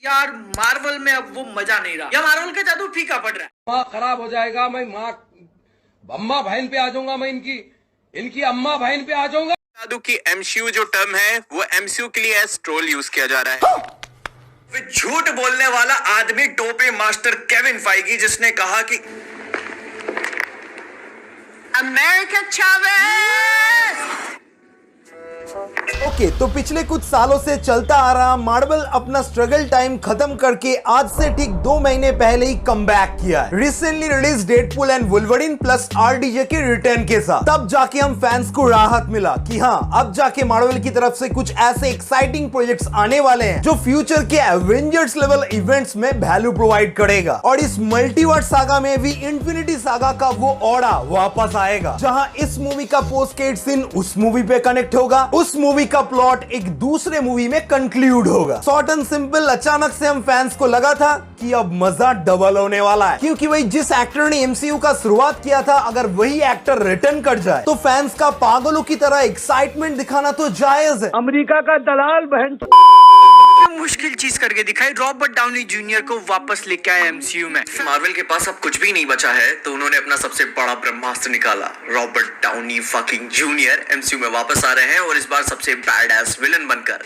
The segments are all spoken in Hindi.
यार मार्वल में अब वो मजा नहीं रहा, या मार्वल का जादू फीका पड़ रहा है। माँ खराब हो जाएगा, मैं माँ अम्मा बहन पे आ जाऊंगा, मैं इनकी अम्मा बहन पे आ जाऊंगा। जादू की एमसीयू जो टर्म है वो एमसीयू के लिए एज ट्रोल यूज किया जा रहा है। फिर झूठ बोलने वाला आदमी टोपे मास्टर केविन फाइगी, जिसने कहा कि अमेरिका चावेस। ओके, तो पिछले कुछ सालों से चलता आ रहा मार्वल अपना स्ट्रगल टाइम खत्म करके आज से ठीक 2 महीने पहले ही कमबैक किया है। Recently release Deadpool and Wolverine plus RDJ के रिटर्न के साथ तब जाके हम फैंस को राहत मिला कि हाँ, अब जाके मार्वल की तरफ से कुछ ऐसे एक्साइटिंग प्रोजेक्ट्स आने वाले हैं जो फ्यूचर के एवेंजर्स लेवल इवेंट्स में वैल्यू प्रोवाइड करेगा। और इस मल्टीवर्स सागा में भी इन्फिनिटी सागा का वो ऑरा वापस आएगा, जहां इस मूवी का पोस्ट क्रेडिट सीन उस मूवी पे कनेक्ट होगा, उस मूवी का प्लॉट एक दूसरे मूवी में कंक्लूड होगा। शॉर्ट एंड सिंपल, अचानक से हम फैंस को लगा था कि अब मजा डबल होने वाला है, क्योंकि वही जिस एक्टर ने एमसीयू का शुरुआत किया था, अगर वही एक्टर रिटर्न कर जाए तो फैंस का पागलों की तरह एक्साइटमेंट दिखाना तो जायज है। अमेरिका का दलाल बहन मुश्किल चीज करके दिखाई, रॉबर्ट डाउनी जूनियर को वापस लेके आए एमसीयू में। मार्वल के पास अब कुछ भी नहीं बचा है, तो उन्होंने अपना सबसे बड़ा ब्रह्मास्त्र निकाला। Robert Downey fucking junior MCU में वापस आ रहे हैं, और इस बार सबसे बैडएस विलन बनकर।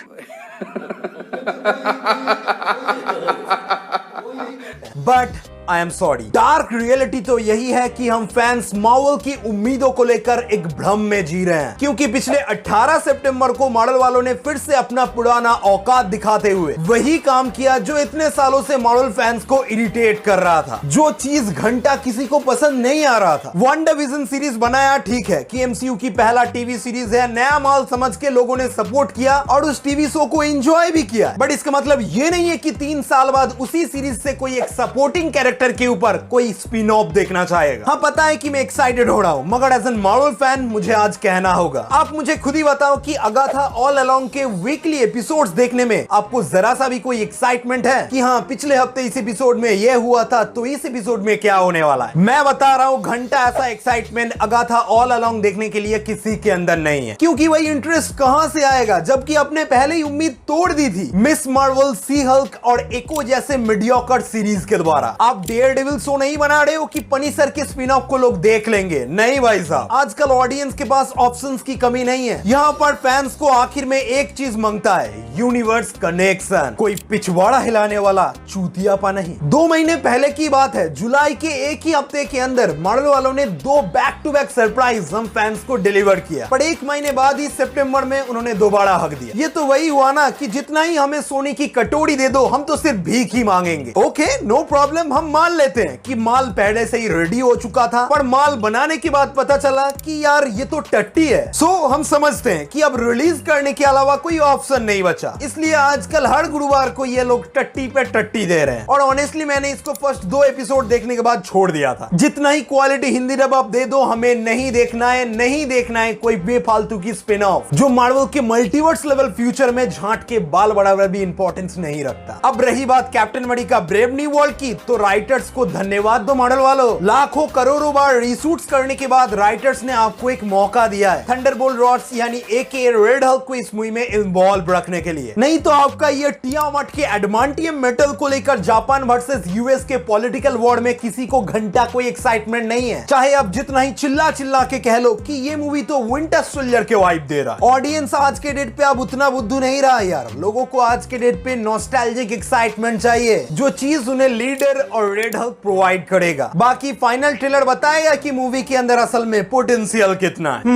But I am sorry, dark reality तो यही है कि हम फैंस मार्वल की उम्मीदों को लेकर एक भ्रम में जी रहे हैं, क्योंकि पिछले 18 सितंबर को मार्वल वालों ने फिर से अपना पुराना औकात दिखाते हुए वही काम किया जो इतने सालों से मार्वल फैंस को इरिटेट कर रहा था, जो चीज घंटा किसी को पसंद नहीं आ रहा था। WandaVision सीरीज बनाया, ठीक है कि एमसीयू की पहला टीवी सीरीज है, नया माल समझ के लोगों ने सपोर्ट किया और उस टीवी शो को एंजॉय भी किया, बट इसका मतलब ये नहीं है कि 3 साल बाद उसी सीरीज से कोई एक सपोर्टिंग कैरेक्टर के ऊपर कोई स्पिन ऑफ देखना चाहेगा। हाँ, पता है कि मैं एक्साइटेड हो रहा हूं, मगर एज एन मार्वल फैन मुझे आज कहना होगा। आप मुझे खुद ही बताओ कि अगाथा ऑल अलोंग के वीकली एपिसोड्स देखने में आपको जरा सा भी कोई एक्साइटमेंट है कि हाँ, पिछले हफ्ते इस एपिसोड में ये हुआ था तो इस एपिसोड में क्या होने वाला है? मैं बता रहा हूं, घंटा ऐसा एक्साइटमेंट अगाथा ऑल अलोंग देखने के लिए किसी के अंदर नहीं है, क्योंकि वही इंटरेस्ट कहां से आएगा जबकि आपने पहले ही उम्मीद तोड़ दी थी मिस मार्वल, सी हल्क और एको जैसे मीडियोकर सीरीज के द्वारा। आप डेयरडेविल शो नहीं बना रहे हो कि पनीसर के स्पिन ऑफ को लोग देख लेंगे। नहीं भाई साहब, आजकल ऑडियंस के पास ऑप्शंस की कमी नहीं है। यहाँ पर फैंस को आखिर में एक चीज मांगता है, यूनिवर्स कनेक्शन, कोई पिछवाड़ा हिलाने वाला चूतियापा नहीं। 2 महीने पहले की बात है, जुलाई के एक ही हफ्ते के अंदर मार्वल वालों ने 2 बैक टू बैक सरप्राइज हम फैंस को डिलीवर किया, पर 1 महीने बाद ही सितंबर में उन्होंने दोबारा हक दिया। ये तो वही हुआ ना कि जितना ही हमें सोने की कटोरी दे दो, हम तो सिर्फ भीख ही मांगेंगे। ओके, नो प्रॉब्लम, हम मान लेते हैं कि माल पहले से ही रेडी हो चुका था, पर माल बनाने के बाद पता चला कि यार ये तो टट्टी है। सो हम समझते हैं कि अब रिलीज करने के अलावा कोई ऑप्शन नहीं बचा, इसलिए आजकल हर गुरुवार को ये लोग टट्टी पे टट्टी दे रहे हैं। और ऑनेस्टली मैंने इसको फर्स्ट 2 एपिसोड देखने के बाद छोड़ दिया था। जितना ही क्वालिटी हिंदी डब आप दे दो, हमें नहीं देखना है, नहीं देखना है कोई बेफालतू की स्पिन ऑफ जो मार्वल के मल्टीवर्स लेवल फ्यूचर में झांट के बाल बढ़ावे भी इंपॉर्टेंस नहीं रखता। अब रही बात captain America brave new world की, तो राइटर्स को धन्यवाद दो मार्वल वालों, लाखों करोड़ों बार रीशूट्स करने के बाद राइटर्स ने आपको एक मौका दिया है थंडरबोल्ट रॉड्स यानी एके रेड हल्क को इस मूवी में इन्वॉल्व रखने के लिए। नहीं तो आपका ये टियामट के एडमांटियम मेटल को लेकर जापान वर्सेस यूएस के पॉलिटिकल वॉर में किसी को घंटा कोई एक्साइटमेंट नहीं है, चाहे आप जितना ही चिल्ला चिल्ला के कह लो कि ये मूवी तो विंटर सोल्जर के वाइब दे रहा। ऑडियंस आज के डेट पे अब उतना बुद्धू नहीं रहा यार, लोगों को आज के डेट पे नॉस्टैल्जिक एक्साइटमेंट चाहिए, जो चीज उन्हें लीडर और रेड हल्क प्रोवाइड करेगा। बाकी फाइनल ट्रेलर बताएगा कि मूवी के अंदर असल में पोटेंशियल कितना है।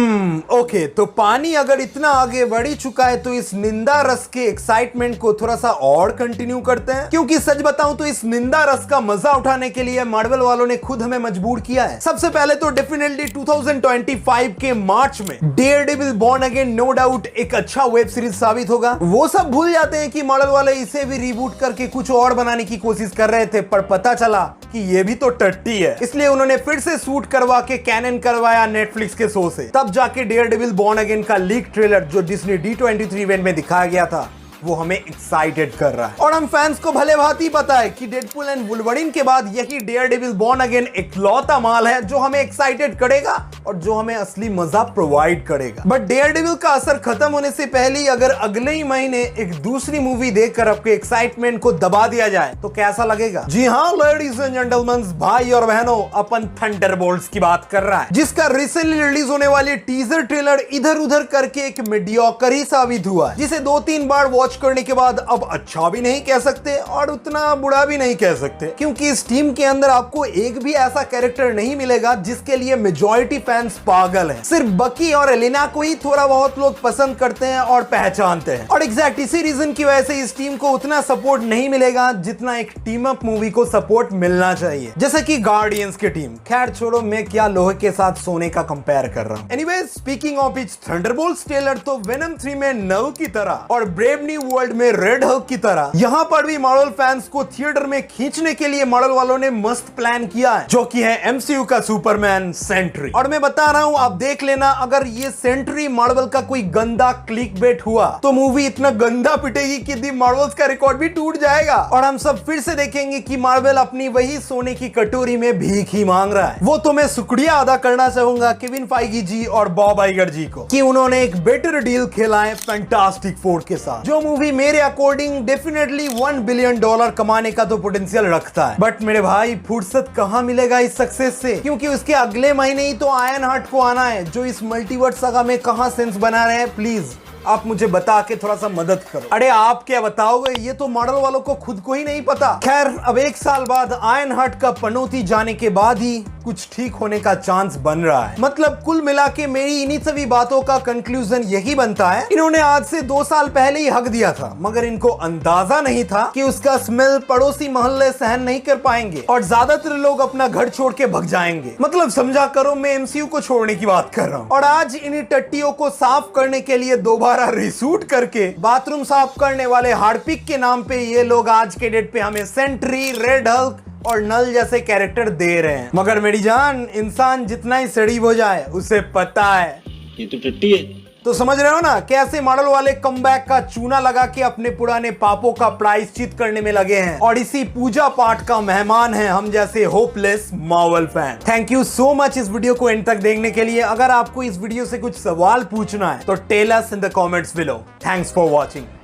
ओके, तो पानी अगर इतना आगे बढ़ ही चुका है तो इस निंदा रस के एक्साइटमेंट को थोड़ा सा और कंटिन्यू करते हैं, क्योंकि सच बताऊं तो इस निंदा रस का मजा उठाने के लिए मार्वल वालों ने खुद हमें मजबूर किया है। सबसे पहले तो डेफिनेटली 2025 के मार्च में Daredevil Born Again no doubt एक अच्छा वेब सीरीज साबित होगा। वो सब भूल जाते हैं कि मार्वल वाले इसे भी रिबूट करके कुछ और बनाने की कोशिश कर रहे थे, पर पता चला कि ये भी तो टट्टी है, इसलिए उन्होंने फिर से शूट करवा के कैनन करवाया नेटफ्लिक्स के शो से। तब जाके डेयरडेविल बॉर्न अगेन का लीक ट्रेलर जो डिज्नी D23 इवेंट में दिखाया गया था वो हमें एक्साइटेड कर रहा है। और हम फैंस को भले भांति पता है कि डेडपूल एंड वुल्वरीन के बाद यही डेयरडेविल बॉर्न अगेन इकलौता माल है जो हमें एक्साइटेड करेगा और जो हमें असली मजा प्रोवाइड करेगा। बट डेयरडेविल का असर खत्म होने से पहले ही अगर अगले ही महीने एक दूसरी मूवी देखकर आपके एक्साइटमेंट को दबा दिया जाए तो कैसा लगेगा? जी हाँ लेडीज एंड जेंटलमैन, भाई और बहनों, अपन थंडरबोल्ट्स की बात कर रहा है, जिसका रिसेंटली रिलीज होने वाली टीजर ट्रेलर इधर उधर करके एक मीडियोकर ही साबित हुआ है, जिसे 2-3 बार वॉच करने के बाद अब अच्छा भी नहीं कह सकते और उतना बुरा भी नहीं कह सकते, क्योंकि इस टीम के अंदर आपको एक भी ऐसा कैरेक्टर नहीं मिलेगा जिसके लिए मेजॉरिटी फैंस पागल हैं। सिर्फ बकी और एलिना को ही थोड़ा बहुत लोग पसंद करते हैं और पहचानते हैं, और एग्जैक्ट इसी रीजन की वजह से इस टीम को उतना सपोर्ट नहीं मिलेगा जितना एक टीम अप मूवी को सपोर्ट मिलना चाहिए, जैसे कि गार्डियंस की टीम। खैर छोड़ो, मैं क्या लोहे के साथ सोने का कंपेयर कर रहा हूं। Anyways, speaking of its Thunderbolts trailer, तो वेनम 3 में नल की तरह और ब्रेव न्यू वर्ल्ड में रेड हल्क की तरह यहां पर भी मार्वल फैंस को थिएटर में खींचने के लिए मार्वल वालों ने मस्त प्लान किया है, जो कि है एमसीयू का सुपरमैन सेंट्री। और मैं बता रहा हूं, आप देख लेना, अगर ये सेंट्री मार्वल का कोई गंदा क्लिकबेट हुआ तो मूवी इतना गंदा पिटेगी कि दी मार्वल्स का रिकॉर्ड भी टूट जाएगा और हम सब फिर से देखेंगे कि मार्वल अपनी वही सोने की कटोरी में भीख ही मांग रहा है। वो तो मैं शुक्रिया अदा करना चाहूंगा केविन फाइगी जी और बॉब आइगर जी को कि उन्होंने एक बेटर डील खेला है फैंटास्टिक फोर के साथ, जो मूवी मेरे अकॉर्डिंग डेफिनेटली $1 बिलियन कमाने का तो पोटेंशियल रखता है। बट मेरे भाई, फुर्सत कहां मिलेगा इस सक्सेस से, क्योंकि उसके अगले महीने ही तो आयरन हार्ट को आना है, जो इस मल्टीवर्स सागा में कहां सेंस बना रहे हैं। प्लीज आप मुझे बता के थोड़ा सा मदद करो। अरे आप क्या बताओगे, ये तो मॉडल वालों को खुद को ही नहीं पता। खैर, अब 1 साल बाद आयरन हार्ट का पनौती जाने के बाद ही कुछ ठीक होने का चांस बन रहा है। मतलब कुल मिला के मेरी इन्हीं सभी बातों का कंक्लूजन यही बनता है, इन्होंने आज से 2 साल पहले ही हक दिया था, मगर इनको अंदाजा नहीं था कि उसका स्मेल पड़ोसी मोहल्ले सहन नहीं कर पाएंगे और ज्यादातर लोग अपना घर छोड़ के भग जाएंगे। मतलब समझा करो, मैं एमसीयू को छोड़ने की बात कर रहा हूँ। और आज इन्हीं टट्टियों को साफ करने के लिए दोबारा रिशूट करके बाथरूम साफ करने वाले हार्पिक के नाम पे ये लोग आज के डेट पे हमें सेंट्री, रेड हल्क और नल जैसे कैरेक्टर दे रहे हैं। मगर मेरी जान, इंसान जितना ही सड़ीब हो जाए उसे पता है ये तो टट्टी है। तो समझ रहे हो ना कैसे मॉडल वाले कमबैक का चूना लगा के अपने पुराने पापों का प्रायश्चित करने में लगे हैं। और इसी पूजा पाठ का मेहमान है हम जैसे hopeless Marvel fan. Thank you so much इस वीडियो को एंड तक देखने के लिए। अगर आपको इस वीडियो से कुछ सवाल पूछना है तो tell us in the comments below. Thanks for watching.